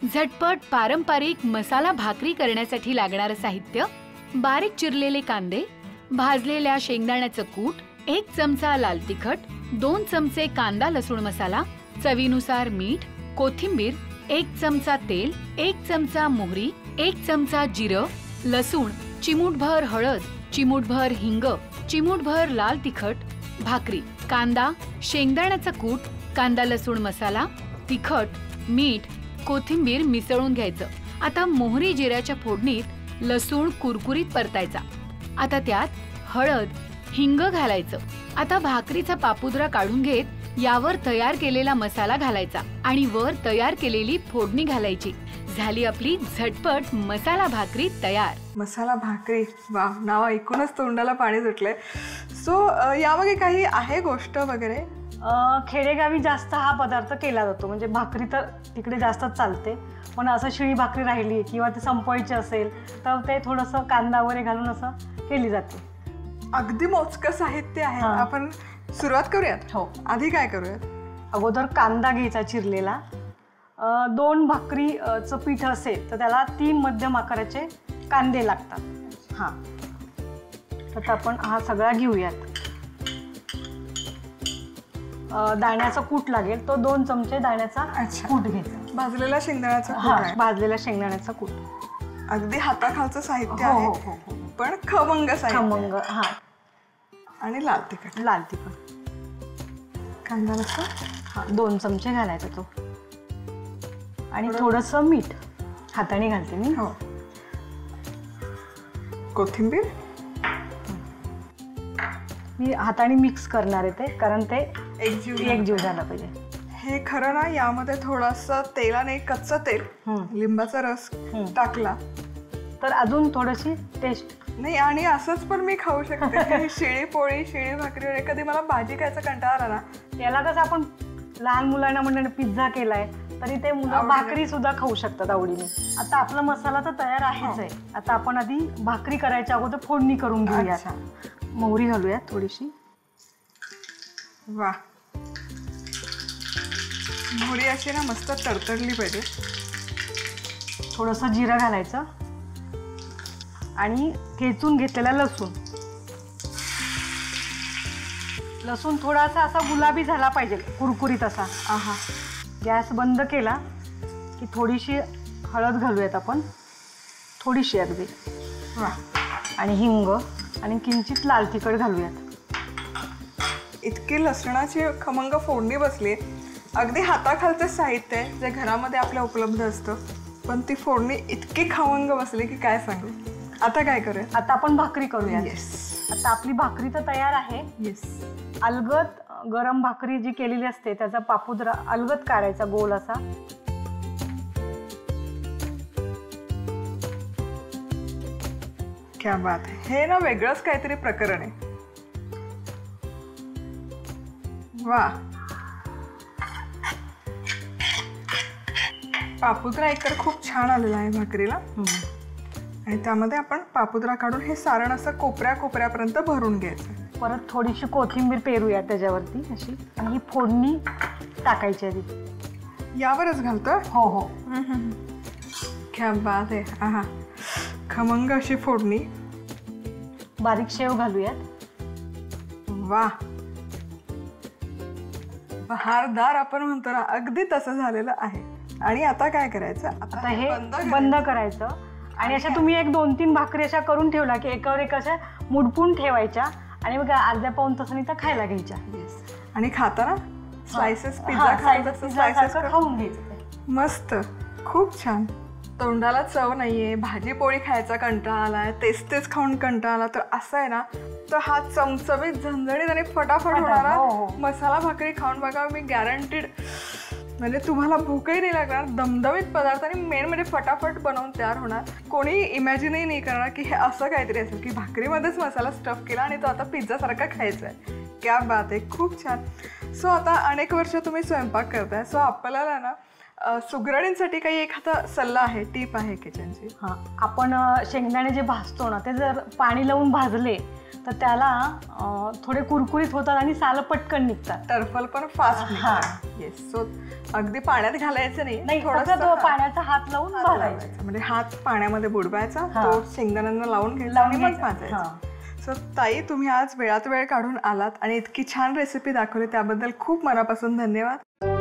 झटपट पारंपरिक मसाला भाकरी करण्यासाठी लागणारं साहित्य: बारीक चिरलेले कांदे, भाजलेल्या शेंगदाण्याचं कूट, 1 चमचा लाल तिखट, 2 चमचे कांदा लसूण मसाला, चवीनुसार मीठ, कोथिंबीर, 1 चमचा तेल, 1 चमचा मोहरी, 1 चमचा जिरं, लसूण, चिमूटभर हळद, चिमूटभर हिंग, चिमूटभर लाल तिखट, भाकरी, कांदा, शेंगदाण्याचं कूट, कांदा लसूण मसाला, तिखट, मीठ, कोथिंबीर मिसळून घ्यायचं. आता मोहरी जिऱ्याच्या फोडणीत लसूण कुरकुरीत परतायचा. आता त्यात हळद, हिंग घालायचं. आता भाकरीचा पापुद्रा काढून घेत यावर तयार केलेला मसाला घालायचा आणि वर तयार केलेली फोडणी घालायची. झाली आपली झटपट मसाला भाकरी तयार. मसाला भाकरी, वा, नाव ऐकूनच तोंडाला पाणी सुटलंय. सो यामागे काही आहे गोष्ट वगैरे? खेडेगावी जास्त हा पदार्थ केला जातो, म्हणजे भाकरी तर तिकडे जास्तच चालते, पण असं शिळी भाकरी राहिली किंवा ते संपवायची असेल तर ते थोडंसं कांदा वगैरे घालून असं केली जाते. अगदी मोजकं साहित्य आहे. आपण सुरुवात करूयात. हो. आधी काय करूयात? अगोदर कांदा घ्यायचा चिरलेला. 2 भाकरीचं पीठ असेल तर त्याला 3 मध्यम आकाराचे कांदे लागतात. हां, तर आपण हा सगळा घेऊयात. दाण्याचा कूट लागेल, तो 2 चमचे दाण्याचा कूट घ्यायचा. भाजलेला शेंगदाण्याचा कूट आहे. भाजलेला शेंगदाण्याचा कूट. अगदी हाताखालचं साहित्य आहे, पण खमंग साहित्य. खमंग. हां. आणि लाल तिखट. लाल तिखट. कांदा लसूण. हां, 2 चमचे घालायचा तो. आणि थोडंसं मीठ हाताने घालते मी. हो. कोथिंबीर मी हाताने मिक्स करणार आहे ते, कारण ते एकजीव झाला पाहिजे. हे खरं ना, यामध्ये थोडंसं तेलाने, कच्चं तेल, लिंबाचा रस टाकला तर अजून थोडीशी टेस्ट. नाही, आणि असंच पण मी खाऊ शकते. शिळी पोळी, शिळी भाकरी. कधी मला भाजी खायचा कंटाळा आला ना, याला कसं आपण लहान मुलांना म्हणजे पिझ्झा केलाय तरी ते मुलं भाकरी सुद्धा खाऊ शकतात आवडीने. आता आपला मसाला तर तयार आहेच आहे. आता आपण आधी भाकरी करायच्या अगोदर फोडणी करून घेऊया. मोहरी घालूया थोडीशी. वा, मोहरी अशी ना मस्त तडतडली पाहिजे. थोडंसं जिरं घालायचं आणि ठेचून घेतलेला लसूण. लसूण थोडासा असा गुलाबी झाला पाहिजे, कुरकुरीत असा. आहा. गॅस बंद केला की थोडीशी हळद घालूयात आपण, थोडीशी अगदी. वा. आणि हिंग आणि किंचित लाल तिखट घालूयात. इतकी लसणाची खमंग फोडणी बसली. अगदी हाताखालचं साहित्य आहे जे घरामध्ये आपल्या उपलब्ध असतं, पण ती फोडणी इतकी खमंग बसली की काय सांगू. आता काय करूया? आता आपण भाकरी करूया. येस. आता आपली भाकरी तर तयार आहे. येस. अलगद गरम भाकरी जी केलेली असते त्याचा पापुद्रा अलगद काढायचा गोल असा. क्या बात आहे. हे ना वेगळंच काहीतरी प्रकरण आहे. वा, पापुद्रा एकतर खूप छान आलेला आहे भाकरीला. आणि त्यामध्ये आपण पापुद्रा काढून हे सारण असं कोपऱ्या कोपऱ्यापर्यंत भरून घ्यायचं. परत थोडीशी कोथिंबीर पेरूया त्याच्यावरती अशी, आणि ही फोडणी टाकायची आधी. यावरच घालतो? हो हो. क्या बात आहे. आहा, खमंग अशी फोडणी. बारीक शेव घालूयात. वा, बहारदार आपण म्हणतो ना, अगदी तसं झालेलं आहे. आणि आता काय करायचं? आता हे बंद करायचं आणि अशा तुम्ही 1-2-3 भाकरी अशा करून ठेवला की एकावर एक अशा मुडपून ठेवायच्या आणि मग अर्ध्या पाऊण तासांनी तर खायला घ्यायच्या. आणि खाताना स्लायसेस, पिझ्झा स्लायसेस खाऊन घ्यायचं. मस्त, खूप छान. तोंडाला चव नाहीये, भाजी पोळी खायचा कंटाळा आलाय, तेच खाऊन कंटाळा आला, तर असं आहे ना, तर हा चमचमीत, झणझणीत आणि फटाफट होणारा मसाला भाकरी खाऊन बघा. मी गॅरंटीड, म्हणजे तुम्हाला भूकही नाही लागणार. दमदमीत पदार्थ आणि मेन म्हणजे फटाफट बनवून तयार होणार. कोणी इमॅजिनही नाही करणार की हे असं काहीतरी असेल की भाकरीमध्येच मसाला स्टफ केला आणि तो आता पिझ्झासारखा खायचा आहे. क्या बात आहे, खूप छान. सो आता अनेक वर्ष तुम्ही स्वयंपाक करताय. सो आपल्याला ना सुगरणींसाठी काही एखादा सल्ला आहे, टीप आहे किचनची? हा, आपण शेंगदाणे जे भाजतो ना, ते जर पाणी लावून भाजले तर त्याला थोडे कुरकुरीत होतात आणि साल पटकन निघतात, टर्फल पण फास्ट निघतात. येस, सो अगदी पाण्यात घालायचं नाही, थोडंसं पाण्याचा हात लावून भाजायचं. म्हणजे हात पाण्यामध्ये बुडवायचा, तो शेंगदाण्यांना लावून घ्यायचा आणि मग भाजायचा. सो ताई, तुम्ही आज वेळात वेळ काढून आलात आणि इतकी छान रेसिपी दाखवली त्याबद्दल खूप मनापासून धन्यवाद.